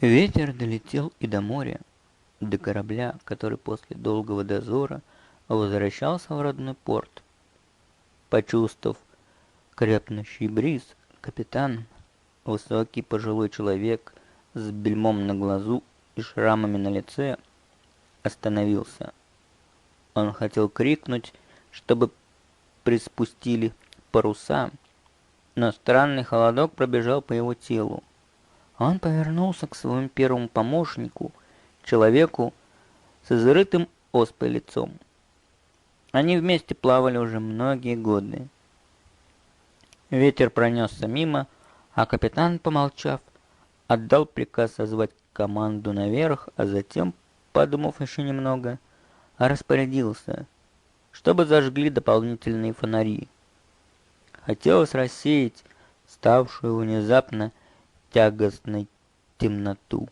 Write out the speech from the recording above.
Ветер долетел и до моря, до корабля, который после долгого дозора возвращался в родной порт. Почувствовав крепнущий бриз, капитан, высокий пожилой человек с бельмом на глазу и шрамами на лице, остановился. Он хотел крикнуть, чтобы приспустили паруса, но странный холодок пробежал по его телу. Он повернулся к своему первому помощнику, человеку с изрытым оспой лицом. Они вместе плавали уже многие годы. Ветер пронесся мимо, а капитан, помолчав, отдал приказ созвать команду наверх, а затем, подумав еще немного, распорядился, чтобы зажгли дополнительные фонари. Хотелось рассеять ставшую внезапно тягостной темноту.